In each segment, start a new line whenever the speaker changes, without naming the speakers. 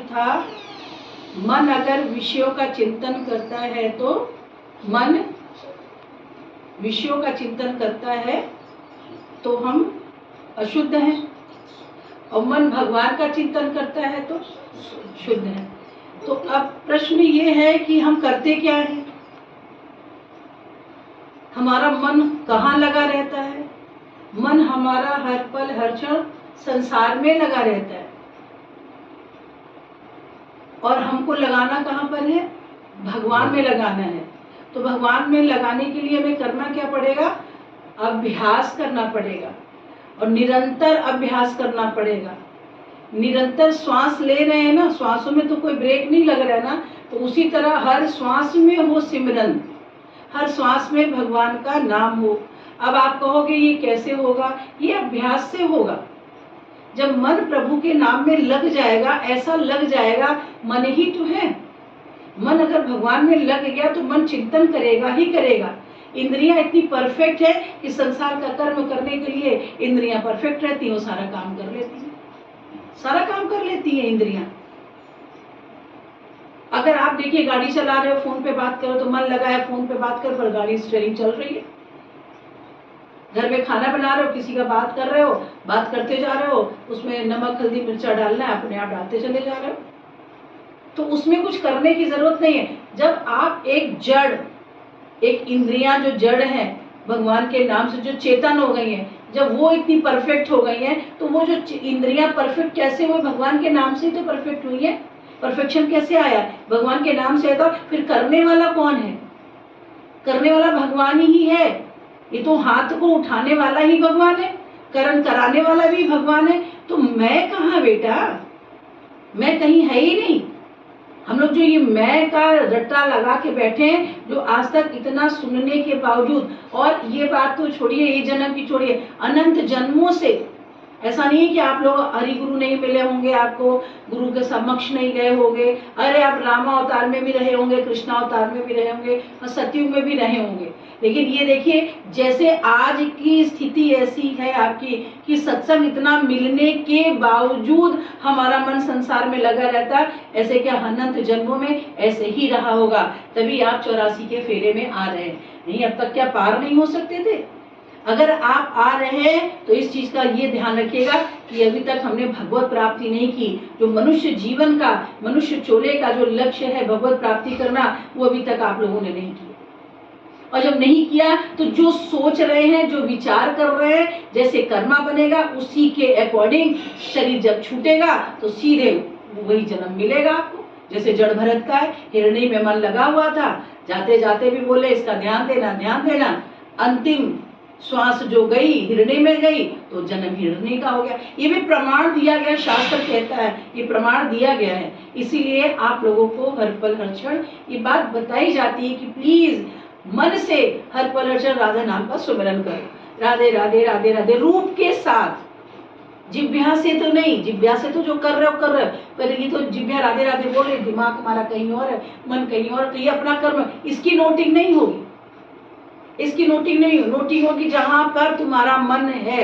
था, मन अगर विषयों का चिंतन करता है तो मन विषयों का चिंतन करता है तो हम अशुद्ध हैं, और मन भगवान का चिंतन करता है तो शुद्ध है। तो अब प्रश्न ये है कि हम करते क्या हैं? हमारा मन कहाँ लगा रहता है? मन हमारा हर पल हर क्षण संसार में लगा रहता है, और हमको लगाना कहाँ पर है? भगवान में लगाना है। तो भगवान में लगाने के लिए हमें करना क्या पड़ेगा? अभ्यास करना पड़ेगा, और निरंतर अभ्यास करना पड़ेगा। निरंतर श्वास ले रहे हैं ना, श्वासों में तो कोई ब्रेक नहीं लग रहा है ना, तो उसी तरह हर श्वास में हो सिमरन, हर श्वास में भगवान का नाम हो। अब आप कहोगे ये कैसे होगा? ये अभ्यास से होगा। जब मन प्रभु के नाम में लग जाएगा, ऐसा लग जाएगा, मन ही तो है। मन अगर भगवान में लग गया तो मन चिंतन करेगा ही करेगा। इंद्रियां इतनी परफेक्ट है कि संसार का कर्म करने के लिए इंद्रियां परफेक्ट रहती हैं, वो सारा काम कर लेती हैं, सारा काम कर लेती है इंद्रियां। अगर आप देखिए गाड़ी चला रहे हो, फोन पे बात करो तो मन लगा है फोन पे बात कर, पर गाड़ी स्टीयरिंग चल रही है। घर में खाना बना रहे हो, किसी का बात कर रहे हो, बात करते जा रहे हो, उसमें नमक हल्दी मिर्चा डालना है, अपने आप डालते चले जा रहे हो, तो उसमें कुछ करने की जरूरत नहीं है। जब आप एक जड़, एक इंद्रियां जो जड़ है भगवान के नाम से जो चेतन हो गई हैं, जब वो इतनी परफेक्ट हो गई हैं, तो वो जो इंद्रियां परफेक्ट कैसे हुई? भगवान के नाम से ही तो परफेक्ट हुई है। परफेक्शन कैसे आया? भगवान के नाम से। तो फिर करने वाला कौन है? करने वाला भगवान ही है। ये तो हाथ को उठाने वाला ही भगवान है, कर्म कराने वाला भी भगवान है। तो मैं कहाँ बेटा? मैं कहीं है ही नहीं। हम लोग जो ये मैं का रट्टा लगा के बैठे हैं, जो आज तक इतना सुनने के बावजूद, और ये बात तो छोड़िए, ये जन्म की छोड़िए, अनंत जन्मों से ऐसा नहीं है कि आप लोग हरि गुरु नहीं मिले होंगे, आपको गुरु के समक्ष नहीं गए होंगे। अरे आप रामा अवतार में भी रहे होंगे, कृष्णा अवतार में भी रहे होंगे, और सतयुग में भी रहे होंगे। लेकिन ये देखिए, जैसे आज की स्थिति ऐसी है आपकी कि सत्संग इतना मिलने के बावजूद हमारा मन संसार में लगा रहता है, ऐसे क्या अनंत जन्मों में ऐसे ही रहा होगा? तभी आप 84 के फेरे में आ रहे हैं। नहीं, अब तक क्या पार नहीं हो सकते थे? अगर आप आ रहे हैं तो इस चीज का ये ध्यान रखिएगा कि अभी तक हमने भगवत प्राप्ति नहीं की। जो मनुष्य जीवन का, मनुष्य चोले का जो लक्ष्य है भगवत प्राप्ति करना, वो अभी तक आप लोगों ने नहीं किया। और जब नहीं किया तो जो सोच रहे हैं, जो विचार कर रहे हैं, जैसे कर्मा बनेगा उसी के अकॉर्डिंग शरीर जब छूटेगा तो सीधे वही जन्म मिलेगा आपको। जैसे जड़ भरत का है, हिरण्य में मन लगा हुआ था, जाते जाते भी बोले इसका ध्यान देना, ध्यान देना। अंतिम श्वास जो गई हिरण्य में गई तो जन्म हिरण्य का हो गया। ये भी प्रमाण दिया गया, शास्त्र कहता है, ये प्रमाण दिया गया है। इसीलिए आप लोगों को हर पल हर क्षण ये बात बताई जाती है कि प्लीज मन से हर पल हर क्षण राधा नाम का सुमिरन करो। राधे राधे राधे राधे रूप के साथ, जिभ्या से तो नहीं। जिभ्या से तो जो कर रहे हो कर रहे हो, पर ये तो जिभ्या राधे राधे बोल रहे, दिमाग हमारा कहीं और है, मन कहीं और, तो ये अपना कर्म, इसकी नोटिंग नहीं होगी, इसकी नोटिंग नहीं हो। नोटिंग होगी जहां पर तुम्हारा मन है,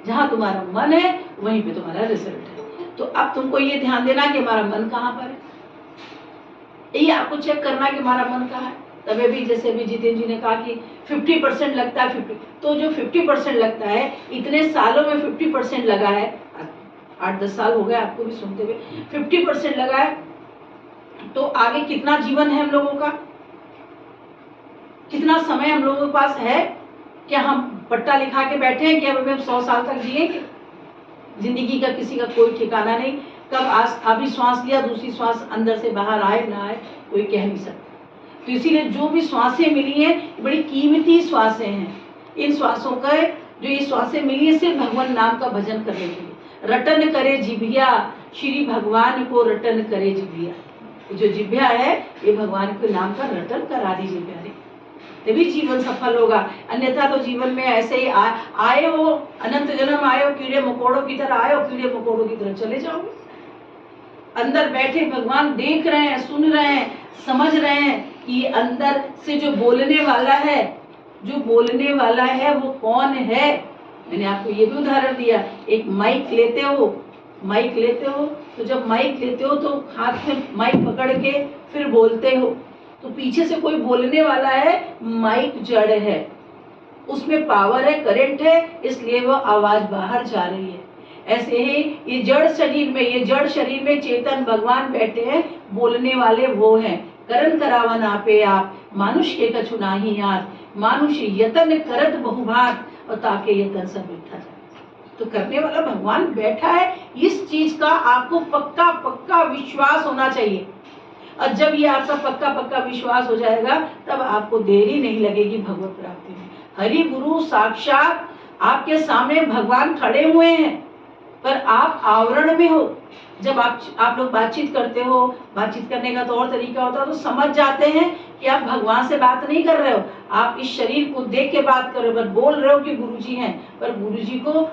जहां तुम्हारा मन है वहीं पे तुम्हारा रिजल्ट है। तो अब तुमको ये ध्यान देना कि हमारा मन कहाँ पर है, ये आपको चेक करना कि हमारा मन कहाँ है। तभी भी जैसे भी जितेंद्र जी ने कहा कि 50% लगता है, 50, तो जो 50% लगता है, इतने सालों में 50% लगा है, 8-10 साल हो गए आपको भी सुनते हुए, 50% लगा है, तो आगे कितना जीवन है हम लोगों का, कितना समय हम लोगों के पास है? क्या हम पट्टा लिखा के बैठे हैं कि अब हम 100 साल तक जिएंगे? जिंदगी का किसी का कोई ठिकाना नहीं। कब अभी श्वास लिया, दूसरी श्वास अंदर से बाहर आए ना आए कोई कह नहीं सकता। तो इसीलिए जो भी श्वासें मिली हैं बड़ी कीमती श्वासें हैं। इन श्वासों का जो ये श्वासें मिली है सिर्फ भगवान नाम का भजन करने के लिए। रटन करे जिभिया, श्री भगवान को रटन करे जिभिया। जो जिभ्या है ये भगवान के नाम का रटन करा दीजिए प्यारे, तभी जीवन सफल होगा। अन्यथा तो जीवन में ऐसे ही आए हो, अनंत जन्म आए हो, कीड़े मकोड़ों की तरह आए हो, कीड़े मकोड़ों की तरह चले जाओगे। अंदर बैठे भगवान देख रहे हैं, सुन रहे हैं, समझ रहे हैं कि अंदर से जो बोलने वाला है, जो बोलने वाला है वो कौन है। मैंने आपको ये भी उदाहरण दिया, एक माइक लेते हो, माइक लेते हो, तो जब माइक लेते हो तो हाथ में माइक पकड़ के फिर बोलते हो, तो पीछे से कोई बोलने वाला है, माइक जड़ है, उसमें पावर है, करंट है, इसलिए वो आवाज बाहर जा रही है। ऐसे ही ये जड़ शरीर में चेतन भगवान बैठे हैं, बोलने वाले वो हैं। करन करावन आपे आप, मानुष के कछु नाही आज, मानुष यतन करत बहुभात, और ताके यतन सब मिठा जाए। तो करने वाला भगवान बैठा है, इस चीज का आपको पक्का पक्का विश्वास होना चाहिए। और जब ये आपका पक्का पक्का विश्वास हो जाएगा, तब आपको देरी नहीं लगेगी भगवत प्राप्ति में। हरि गुरु साक्षात आपके सामने भगवान खड़े हुए हैं, पर आप आवरण में हो। जब आप लोग बातचीत करते हो, बातचीत करने का तो और तरीका होता है, तो समझ जाते हैं कि आप भगवान से बात नहीं कर रहे हो, आप इस शरीर को देख के बात कर रहे हो, पर बोल रहे हो कि गुरुजी हैं, पर गुरुजी को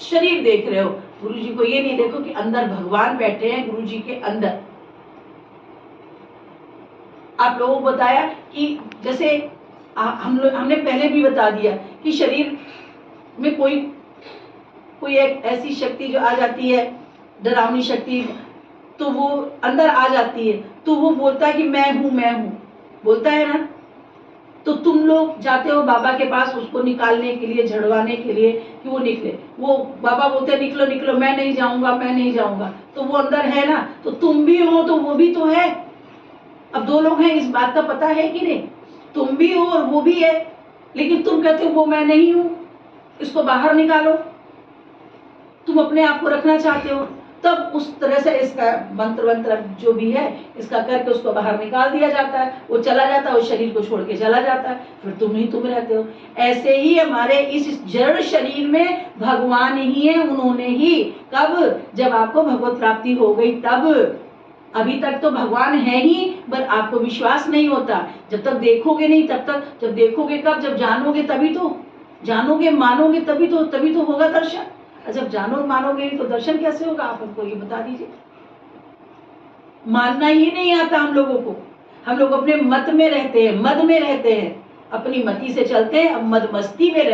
शरीर देख रहे हो। गुरुजी को ये नहीं देखो कि अंदर भगवान बैठे हैं, गुरुजी के अंदर। आप लोगों को बताया कि जैसे हमने पहले भी बता दिया कि शरीर में कोई एक ऐसी शक्ति जो आ जाती है, डरावनी शक्ति, तो वो अंदर आ जाती है, तो वो बोलता है कि मैं हूं, बोलता है ना। तो तुम लोग जाते हो बाबा के पास उसको निकालने के लिए, झड़वाने के लिए कि वो निकले। वो बाबा बोलते हैं निकलो निकलो, मैं नहीं जाऊंगा, तो वो अंदर है ना। तो तुम भी हो तो वो भी तो है। अब दो लोग हैं, इस बात का पता है कि नहीं? तुम भी हो और वो भी है, लेकिन तुम कहते हो वो मैं नहीं हूं, इसको बाहर निकालो। तुम अपने आप को रखना चाहते हो, तब उस तरह से इसका मंत्र जो भी है इसका करके उसको बाहर निकाल दिया जाता है। वो चला जाता है, उस शरीर को छोड़ के चला जाता है, फिर तुम रहते हो। ऐसे ही हमारे इस जड़ शरीर में भगवान ही है। उन्होंने ही कब, जब आपको भगवत प्राप्ति हो गई तब। अभी तक तो भगवान है ही, पर आपको विश्वास नहीं होता। जब तक देखोगे नहीं तब तक, जब देखोगे कब, जब जानोगे तभी तो, जानोगे मानोगे तभी तो होगा दर्शन। जब जानो मानोगे नहीं तो दर्शन कैसे होगा? आप हमको ये बता दीजिए। मानना ही नहीं आता हम लोगों को। हम लोग अपने मत में रहते हैं, मद में रहते हैं, अपनी मति से चलते हैं, अब मद मस्ती में रहते हैं।